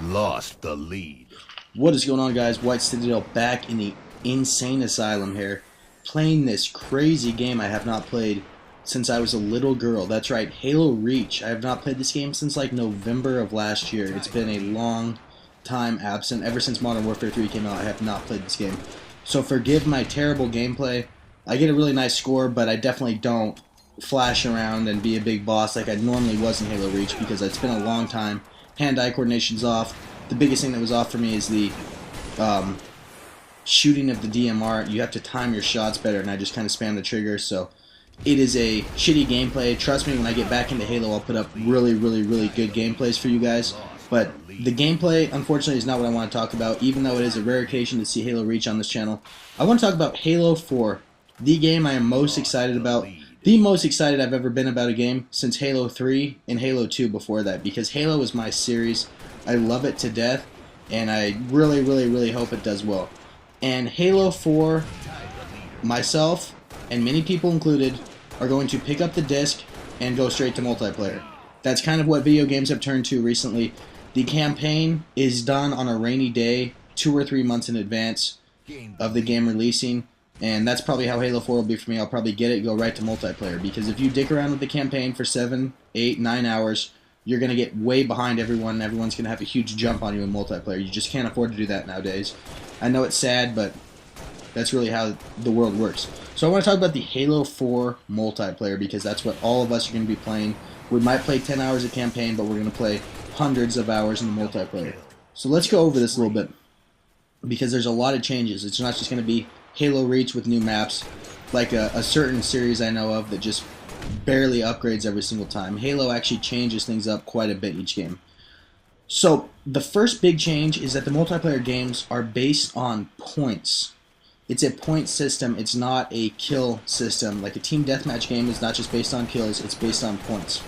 lost the lead. What is going on, guys? White Citadel back in the insane asylum here, playing this crazy game I have not played since I was a little girl. That's right, Halo Reach. I have not played this game since like November of last year. It's been a long time absent. Ever since Modern Warfare 3 came out, I have not played this game. So forgive my terrible gameplay. I get a really nice score, but I definitely don't flash around and be a big boss like I normally was in Halo Reach because it's been a long time. Hand-eye coordination's off. The biggest thing that was off for me is the shooting of the DMR. You have to time your shots better, and I just kind of spam the trigger, so it is a shitty gameplay. Trust me, when I get back into Halo, I'll put up really good gameplays for you guys. But the gameplay, unfortunately, is not what I want to talk about, even though it is a rare occasion to see Halo Reach on this channel. I want to talk about Halo 4, the game I am most excited about. The most excited I've ever been about a game since Halo 3 and Halo 2 before that, because Halo is my series. I love it to death, and I really hope it does well. And Halo 4, myself, and many people included, are going to pick up the disc and go straight to multiplayer. That's kind of what video games have turned to recently. The campaign is done on a rainy day, 2 or 3 months in advance of the game releasing. And that's probably how Halo 4 will be for me. I'll probably get it, go right to multiplayer. Because if you dick around with the campaign for 7, 8, 9 hours, you're going to get way behind everyone, and everyone's going to have a huge jump on you in multiplayer. You just can't afford to do that nowadays. I know it's sad, but that's really how the world works. So I want to talk about the Halo 4 multiplayer, because that's what all of us are going to be playing. We might play 10 hours of campaign, but we're going to play hundreds of hours in the multiplayer. So let's go over this a little bit, because there's a lot of changes. It's not just going to be Halo Reach with new maps, like a certain series I know of that just barely upgrades every single time. Halo actually changes things up quite a bit each game. So the first big change is that the multiplayer games are based on points. It's a point system, it's not a kill system. Like a team deathmatch game is not just based on kills, it's based on points.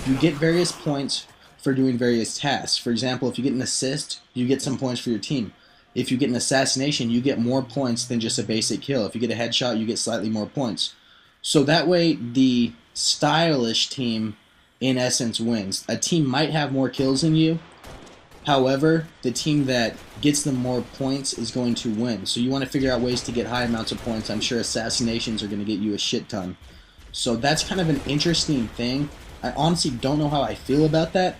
You get various points for doing various tasks. For example, if you get an assist, you get some points for your team. If you get an assassination, you get more points than just a basic kill. If you get a headshot, you get slightly more points. So that way, the stylish team, in essence, wins. A team might have more kills than you. However, the team that gets the more points is going to win. So you want to figure out ways to get high amounts of points. I'm sure assassinations are going to get you a shit ton. So that's kind of an interesting thing. I honestly don't know how I feel about that.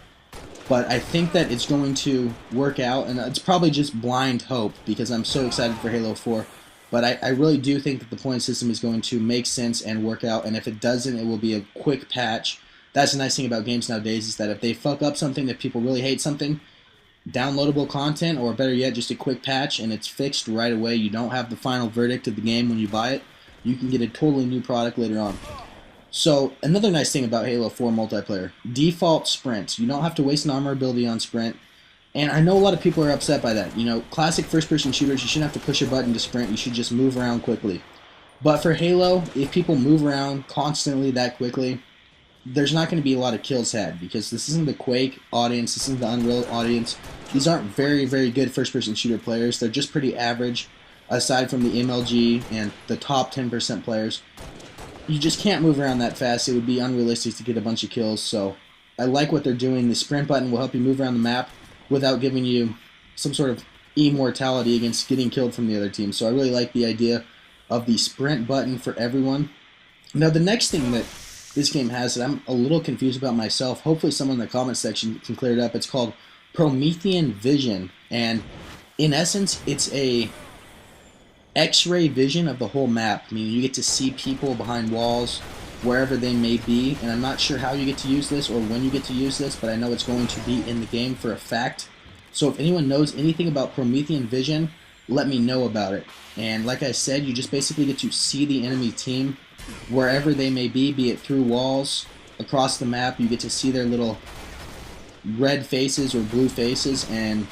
But I think that it's going to work out, and it's probably just blind hope because I'm so excited for Halo 4. But I really do think that the point system is going to make sense and work out, and if it doesn't, it will be a quick patch. That's the nice thing about games nowadays, is that if they fuck up something, if people really hate something, downloadable content, or better yet, just a quick patch, and it's fixed right away. You don't have the final verdict of the game when you buy it. You can get a totally new product later on. So, another nice thing about Halo 4 multiplayer, default sprint. You don't have to waste an armor ability on sprint. And I know a lot of people are upset by that. You know, classic first-person shooters, you shouldn't have to push a button to sprint. You should just move around quickly. But for Halo, if people move around constantly that quickly, there's not going to be a lot of kills had, because this isn't the Quake audience, this isn't the Unreal audience. These aren't very good first-person shooter players. They're just pretty average, aside from the MLG and the top 10% players. You just can't move around that fast. It would be unrealistic to get a bunch of kills. So I like what they're doing. The sprint button will help you move around the map without giving you some sort of immortality against getting killed from the other team. So I really like the idea of the sprint button for everyone. Now the next thing that this game has that I'm a little confused about myself, hopefully someone in the comment section can clear it up, it's called Promethean Vision. And in essence, it's a X-ray vision of the whole map, meaning you get to see people behind walls wherever they may be, and I'm not sure how you get to use this or when you get to use this, but I know it's going to be in the game for a fact. So if anyone knows anything about Promethean Vision, let me know about it. And like I said, you just basically get to see the enemy team wherever they may be it through walls, across the map. You get to see their little red faces or blue faces, and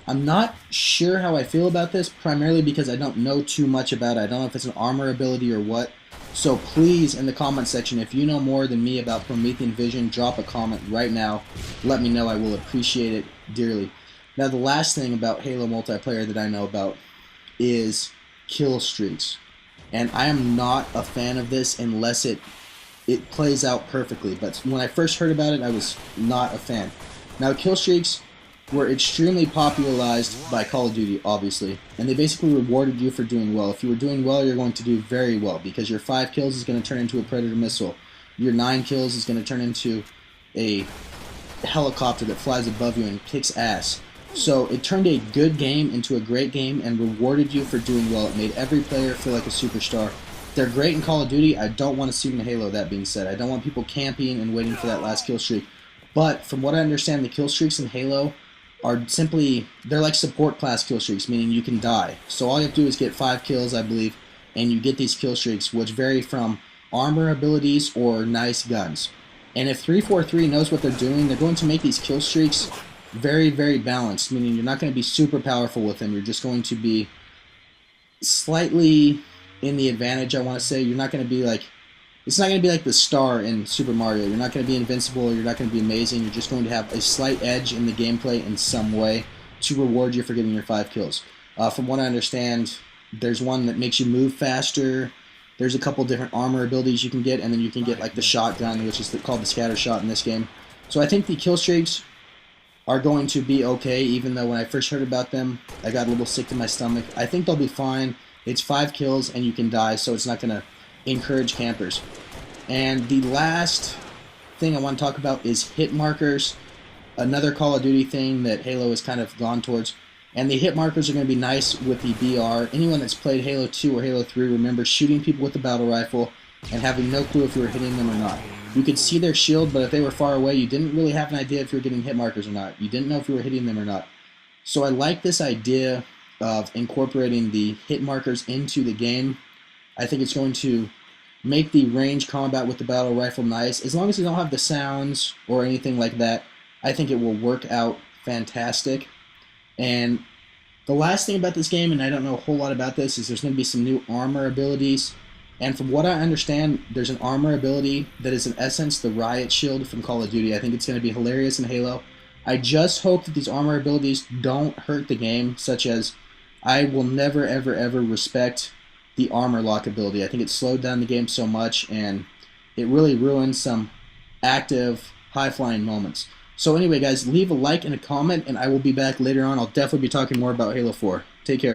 I'm not sure how I feel about this, primarily because I don't know too much about it. I don't know if it's an armor ability or what. So please, in the comment section, if you know more than me about Promethean Vision, drop a comment right now. Let me know. I will appreciate it dearly. Now, the last thing about Halo multiplayer that I know about is kill streaks. And I am not a fan of this unless it plays out perfectly. But when I first heard about it, I was not a fan. Now, kill streaks were extremely popularized by Call of Duty, obviously, and they basically rewarded you for doing well. If you were doing well, you're going to do very well, because your 5 kills is going to turn into a Predator missile. Your 9 kills is going to turn into a helicopter that flies above you and kicks ass. So it turned a good game into a great game and rewarded you for doing well. It made every player feel like a superstar. They're great in Call of Duty. I don't want to see them in Halo, that being said. I don't want people camping and waiting for that last kill streak. But from what I understand, the kill streaks in Halo are simply, they're like support class kill streaks, meaning you can die. So all you have to do is get 5 kills, I believe, and you get these kill streaks, which vary from armor abilities or nice guns. And if 343 knows what they're doing, they're going to make these kill streaks very, very balanced, meaning you're not going to be super powerful with them. You're just going to be slightly in the advantage, I want to say. You're not going to be like, it's not going to be like the star in Super Mario. You're not going to be invincible. You're not going to be amazing. You're just going to have a slight edge in the gameplay in some way to reward you for getting your 5 kills. From what I understand, there's one that makes you move faster. There's a couple different armor abilities you can get, and then you can get like the shotgun, which is called the scatter shot in this game. So I think the kill streaks are going to be okay, even though when I first heard about them, I got a little sick to my stomach. I think they'll be fine. It's 5 kills and you can die, so it's not going to encourage campers. And the last thing I want to talk about is hit markers, another Call of Duty thing that Halo has kind of gone towards. And the hit markers are going to be nice with the BR. Anyone that's played Halo 2 or Halo 3 remembers shooting people with the battle rifle and having no clue if you were hitting them or not. You could see their shield, but if they were far away, you didn't really have an idea if you were getting hit markers or not. You didn't know if you were hitting them or not. So I like this idea of incorporating the hit markers into the game. I think it's going to make the range combat with the battle rifle nice. As long as you don't have the sounds or anything like that, I think it will work out fantastic. And the last thing about this game, and I don't know a whole lot about this, is there's going to be some new armor abilities. And from what I understand, there's an armor ability that is in essence the riot shield from Call of Duty. I think it's going to be hilarious in Halo. I just hope that these armor abilities don't hurt the game, such as I will never, ever, ever respect the armor lock ability. I think it slowed down the game so much, and it really ruined some active, high-flying moments. So anyway, guys, leave a like and a comment, and I will be back later on. I'll definitely be talking more about Halo 4. Take care.